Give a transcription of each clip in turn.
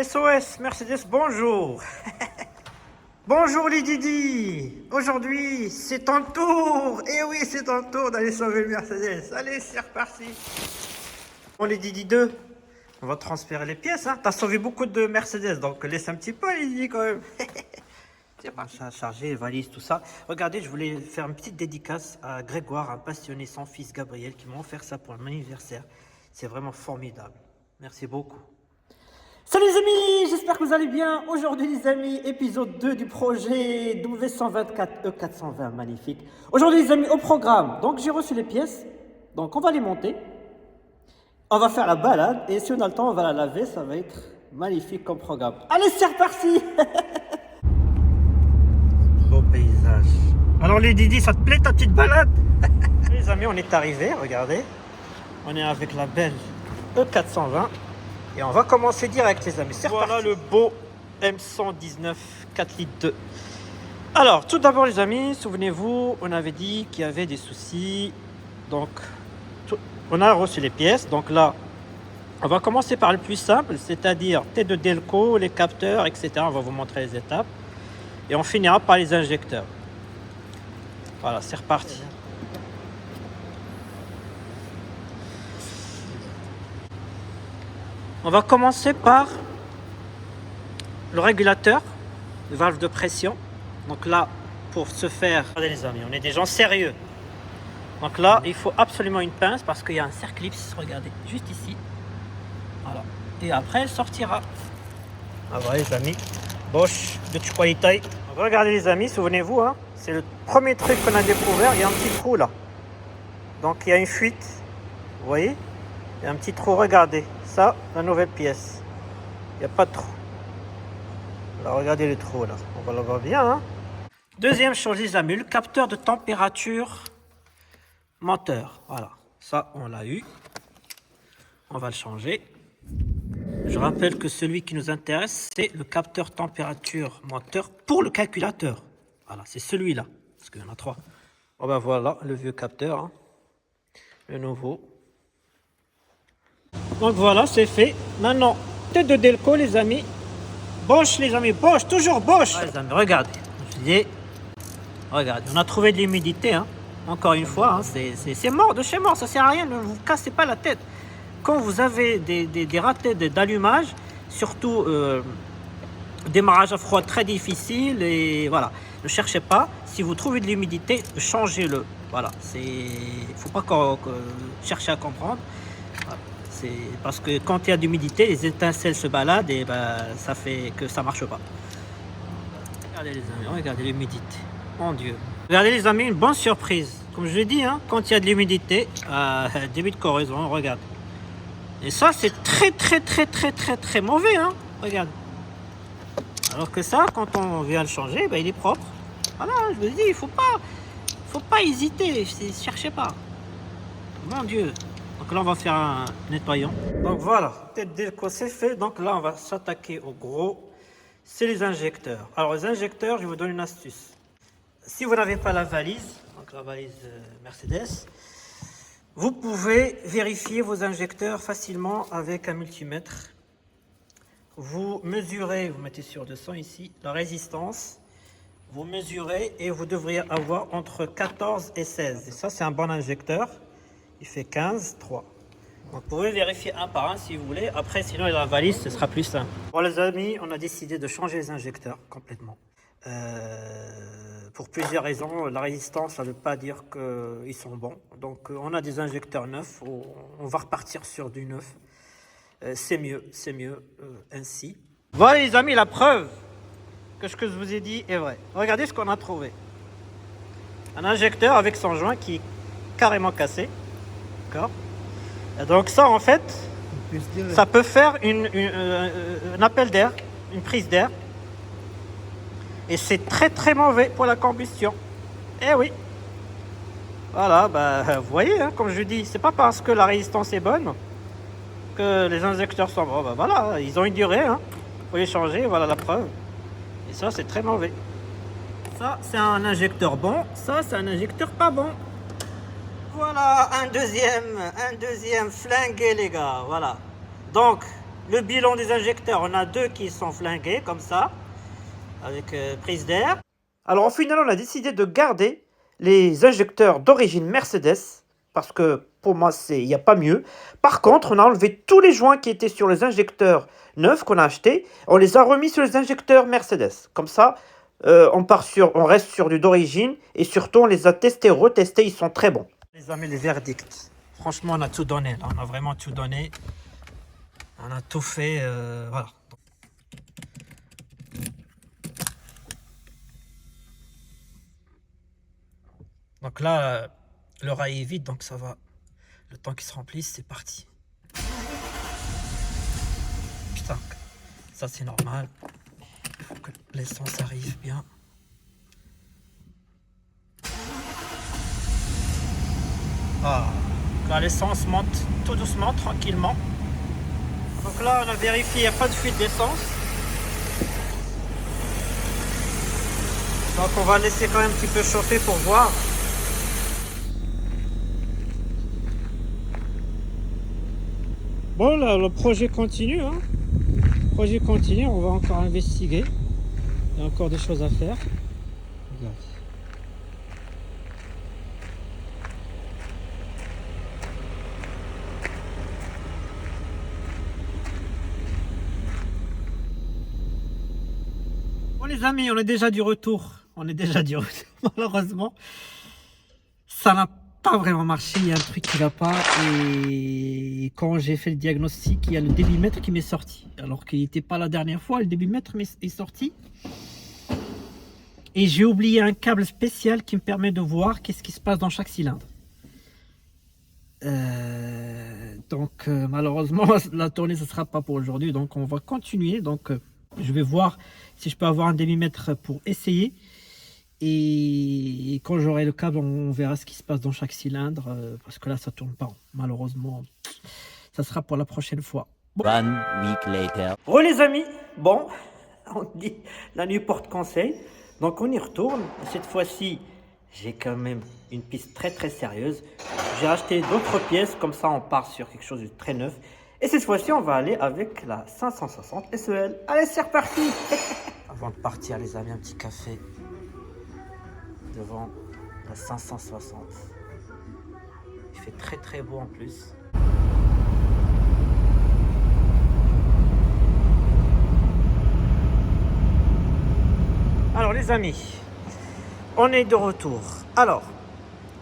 SOS Mercedes, bonjour. Bonjour les Didi. Aujourd'hui, c'est ton tour. Eh oui, c'est ton tour d'aller sauver le Mercedes. Allez, c'est reparti. Bon, les Didi 2, on va transférer les pièces. Hein. T'as sauvé beaucoup de Mercedes, donc laisse un petit peu les Didi quand même. C'est parti. Charger, valise, tout ça. Regardez, je voulais faire une petite dédicace à Grégoire, un passionné, son fils Gabriel, qui m'a offert ça pour mon anniversaire. C'est vraiment formidable. Merci beaucoup. Salut les amis, j'espère que vous allez bien. Aujourd'hui les amis, épisode 2 du projet W124 E420, magnifique. Aujourd'hui les amis, au programme, donc j'ai reçu les pièces, donc on va les monter. On va faire la balade et si on a le temps, on va la laver, ça va être magnifique comme programme. Allez, c'est reparti. Beau paysage. Alors les Didi, ça te plaît ta petite balade? Les amis, on est arrivés, regardez. On est avec la belle E420. Et on va commencer direct les amis. Voilà le beau M119 4 litres 2. Alors tout d'abord les amis, souvenez-vous, on avait dit qu'il y avait des soucis. Donc on a reçu les pièces. Donc là, on va commencer par le plus simple, c'est-à-dire tête de Delco, les capteurs, etc. On va vous montrer les étapes. Et on finira par les injecteurs. Voilà, c'est reparti. On va commencer par le régulateur, le valve de pression. Donc là, pour ce faire, regardez les amis, on est des gens sérieux. Donc là, il faut absolument une pince parce qu'il y a un circlips, regardez, juste ici. Voilà. Et après, elle sortira. Ah voilà les amis, Bosch de qualité. Regardez les amis, souvenez-vous, hein, c'est le premier truc qu'on a découvert, il y a un petit trou là. Donc il y a une fuite, vous voyez? Il y a un petit trou, regardez. Ça, la nouvelle pièce. Il n'y a pas de trou. Là, regardez le trou, là. On va le voir bien, hein. Deuxième chose, les amis, le capteur de température moteur. Voilà. Ça, on l'a eu. On va le changer. Je rappelle que celui qui nous intéresse, c'est le capteur température moteur pour le calculateur. Voilà, c'est celui-là. Parce qu'il y en a trois. Bon, ben voilà, le vieux capteur. Hein. Le nouveau. Donc voilà, c'est fait. Maintenant, tête de Delco, les amis. Bosch, les amis, Bosch, toujours Bosch. Ah, les amis, regardez. Je dis, regardez, on a trouvé de l'humidité. Hein. Encore une fois, hein, c'est mort de chez mort. Ça sert à rien, ne vous cassez pas la tête. Quand vous avez des ratés d'allumage, surtout démarrage à froid très difficile, et voilà, ne cherchez pas. Si vous trouvez de l'humidité, changez-le. Voilà, il ne faut pas chercher à comprendre. Voilà. C'est parce que quand il y a d'humidité, les étincelles se baladent et ben, ça fait que ça marche pas. Regardez les amis, regardez l'humidité. Mon Dieu. Regardez les amis, une bonne surprise. Comme je l'ai dit, hein, quand il y a de l'humidité, début de corrosion, regarde. Et ça, c'est très mauvais. Hein. Regarde. Alors que ça, quand on vient le changer, ben, il est propre. Voilà, je vous dis, il faut pas hésiter, cherchez pas. Mon Dieu. Donc là, on va faire un nettoyant. Donc voilà, tête Delco, c'est fait. Donc là, on va s'attaquer au gros. C'est les injecteurs. Alors les injecteurs, je vous donne une astuce. Si vous n'avez pas la valise, donc la valise Mercedes, vous pouvez vérifier vos injecteurs facilement avec un multimètre. Vous mesurez, vous mettez sur 200 ici, la résistance. Vous mesurez et vous devriez avoir entre 14 et 16. Et ça, c'est un bon injecteur. Il fait 15, 3. Donc, vous pouvez vérifier un par un si vous voulez. Après, sinon, la valise, ce sera plus simple. Bon, les amis, on a décidé de changer les injecteurs complètement. Pour plusieurs raisons. La résistance, ça ne veut pas dire qu'ils sont bons. Donc, on a des injecteurs neufs. On va repartir sur du neuf. C'est mieux ainsi. Voilà, les amis, la preuve que ce que je vous ai dit est vrai. Regardez ce qu'on a trouvé. Un injecteur avec son joint qui est carrément cassé. D'accord. Donc ça, en fait, ça peut faire un appel d'air, une prise d'air. Et c'est très mauvais pour la combustion. Eh oui. Voilà, bah, vous voyez, hein, comme je dis, c'est pas parce que la résistance est bonne que les injecteurs sont bons. Bah, voilà, ils ont une durée. Hein. Faut les changer, voilà la preuve. Et ça, c'est très mauvais. Ça, c'est un injecteur bon. Ça, c'est un injecteur pas bon. Voilà, un deuxième flingué, les gars. Voilà. Donc, Le bilan des injecteurs, on a 2 qui sont flingués comme ça, avec prise d'air. Alors au final, on a décidé de garder les injecteurs d'origine Mercedes, parce que pour moi, il n'y a pas mieux. Par contre, on a enlevé tous les joints qui étaient sur les injecteurs neufs qu'on a achetés. On les a remis sur les injecteurs Mercedes. Comme ça, on reste sur du d'origine. Et surtout, on les a testés, retestés. Ils sont très bons. Les amis, les verdicts. Franchement, on a tout donné. Là. On a vraiment tout donné. On a tout fait. Voilà. Donc là, le rail est vide, donc ça va. Le temps qu'il se remplisse, c'est parti. Putain, ça c'est normal. Il faut que l'essence arrive bien. Ah, là l'essence monte tout doucement, tranquillement. Donc là, on a vérifié, il n'y a pas de fuite d'essence. Donc on va laisser quand même un petit peu chauffer pour voir. Bon, là, le projet continue. Hein. Le projet continue, on va encore investiguer. Il y a encore des choses à faire. Regarde. Bon les amis, on est déjà du retour. Malheureusement, ça n'a pas vraiment marché. Il y a un truc qui va pas. Et quand j'ai fait le diagnostic, il y a le débitmètre qui m'est sorti. Alors qu'il n'était pas la dernière fois, le débitmètre est sorti. Et j'ai oublié un câble spécial qui me permet de voir qu'est-ce qui se passe dans chaque cylindre. Donc malheureusement, la tournée, ce ne sera pas pour aujourd'hui. Donc on va continuer. Donc je vais voir si je peux avoir un débitmètre pour essayer. Et quand j'aurai le câble, on verra ce qui se passe dans chaque cylindre. Parce que là, ça ne tourne pas. Malheureusement, ça sera pour la prochaine fois. Bon. 1 week later. Re les amis, bon, on dit la nuit porte conseil. Donc on y retourne. Cette fois-ci, j'ai quand même une piste très très sérieuse. J'ai acheté d'autres pièces, comme ça on part sur quelque chose de très neuf. Et cette fois-ci, on va aller avec la 560 SEL. Allez, c'est reparti. Avant de partir les amis, un petit café devant la 560. Il fait très très beau en plus. Alors les amis, on est de retour. Alors,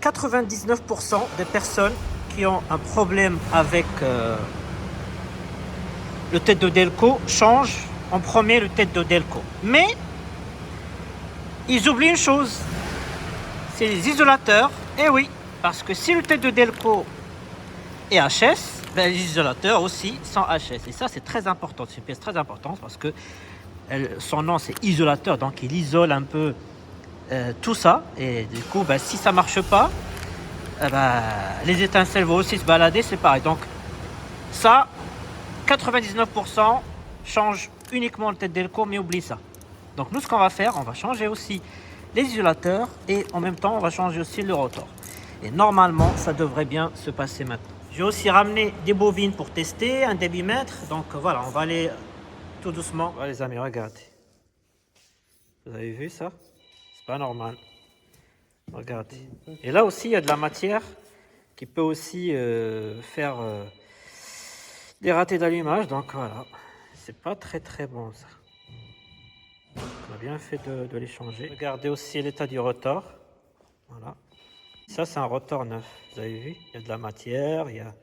99% des personnes qui ont un problème avec le tête de Delco changent en premier le tête de Delco. Mais ils oublient une chose, c'est les isolateurs. Eh oui, parce que si le tête de Delco est HS, ben les isolateurs aussi sont HS. Et ça c'est très important, c'est une pièce très importante parce que son nom c'est isolateur, donc il isole un peu tout ça. Et du coup, ben, si ça marche pas, ben, les étincelles vont aussi se balader, c'est pareil. Donc ça, 99% change uniquement le tête Delco, mais oublie ça. Donc nous, ce qu'on va faire, on va changer aussi les isolateurs et en même temps, on va changer aussi le rotor. Et normalement, ça devrait bien se passer maintenant. J'ai aussi ramené des bobines pour tester, un débitmètre. Donc voilà, on va aller tout doucement. Voilà, les amis, regardez. Vous avez vu ça? C'est pas normal. Regardez. Et là aussi, il y a de la matière qui peut aussi faire des ratés d'allumage. Donc voilà, c'est pas très très bon ça. On a bien fait de les changer. Regardez aussi l'état du rotor. Voilà. Ça, c'est un rotor neuf. Vous avez vu? Il y a de la matière, il y a...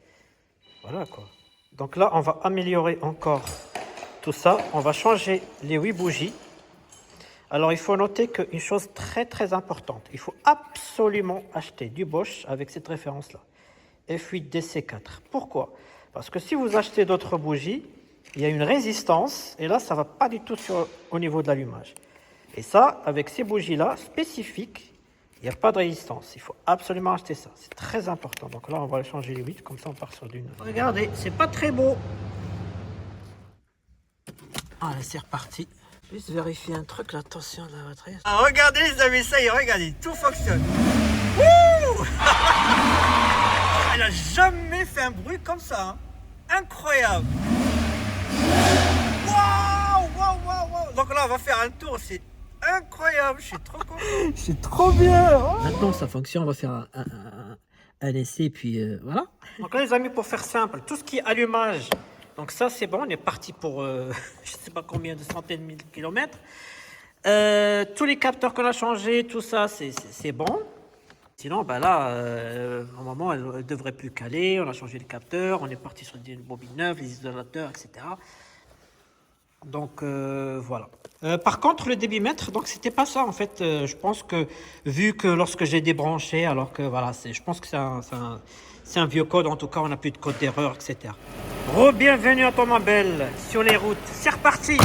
Voilà quoi. Donc là, on va améliorer encore tout ça. On va changer les 8 bougies. Alors, il faut noter qu'une chose très très importante, il faut absolument acheter du Bosch avec cette référence-là. F8DC4. Pourquoi? Parce que si vous achetez d'autres bougies, il y a une résistance et là, ça ne va pas du tout au niveau de l'allumage. Et ça, avec ces bougies-là, spécifiques, il n'y a pas de résistance. Il faut absolument acheter ça. C'est très important. Donc là, on va changer les 8, comme ça on part sur d'une. Regardez, c'est pas très beau. Allez, c'est reparti. Juste vérifier un truc, la tension de la batterie. Ah, regardez les amis, ça y est, regardez, tout fonctionne. Wouh. Elle a jamais fait un bruit comme ça. Hein. Incroyable. Waouh, waouh, waouh, waouh. Donc là, on va faire un tour, c'est incroyable, je suis trop content. C'est trop bien. Oh. Maintenant, ça fonctionne, on va faire un essai, puis voilà. Donc là, les amis, pour faire simple, tout ce qui est allumage, donc ça, c'est bon, on est parti pour je sais pas combien de centaines de kilomètres. Tous les capteurs qu'on a changés, tout ça, c'est bon. Sinon, ben là, normalement, elle ne devrait plus caler. On a changé les capteurs, on est parti sur des bobines neuves, les isolateurs, etc. Donc, voilà. Par contre, le débitmètre, donc c'était pas ça, en fait. Je pense que, vu que lorsque j'ai débranché, alors que, voilà, je pense que c'est un vieux code. En tout cas, on n'a plus de code d'erreur, etc. Re-bienvenue à toi, ma belle, sur les routes. C'est reparti.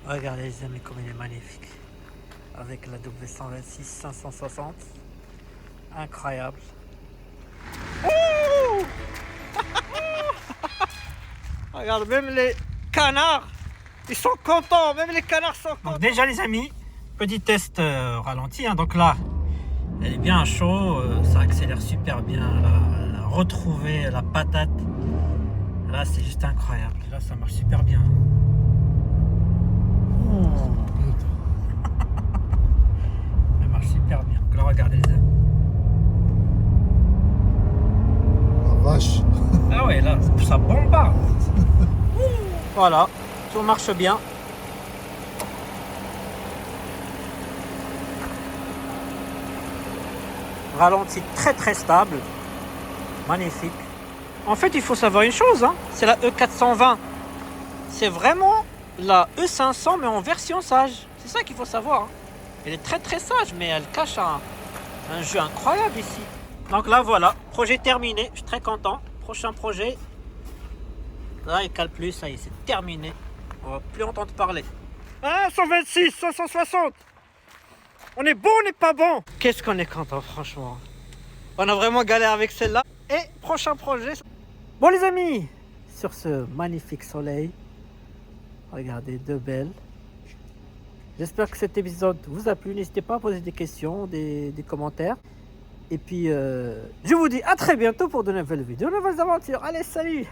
Regardez, les amis, comme il est magnifique. Avec la W126 560. Incroyable. Oh. Regarde, même les canards, ils sont contents. Même les canards sont contents. Donc déjà, les amis, petit test ralenti. Hein. Donc là, elle est bien chaud. Ça accélère super bien. Là, retrouver la patate. Là, c'est juste incroyable. Là, ça marche super bien. Elle marche super bien. Donc là, regardez les amis. La vache. Ah ouais, là, ça bombarde. Voilà, tout marche bien. Ralenti très très stable. Magnifique. En fait, il faut savoir une chose, hein. C'est la E420. C'est vraiment la E500, mais en version sage. C'est ça qu'il faut savoir. Hein. Elle est très très sage, mais elle cache un jeu incroyable ici. Donc là, voilà, projet terminé. Je suis très content. Prochain projet. Là, il cale plus, ça y est, c'est terminé. On va plus entendre parler. Ah, 126, 560. On est bon, on n'est pas bon. Qu'est-ce qu'on est content, franchement. On a vraiment galéré avec celle-là. Et prochain projet. Bon, les amis, sur ce magnifique soleil, regardez, deux belles. J'espère que cet épisode vous a plu. N'hésitez pas à poser des questions, des commentaires. Et puis, je vous dis à très bientôt pour de nouvelles vidéos, de nouvelles aventures. Allez, salut!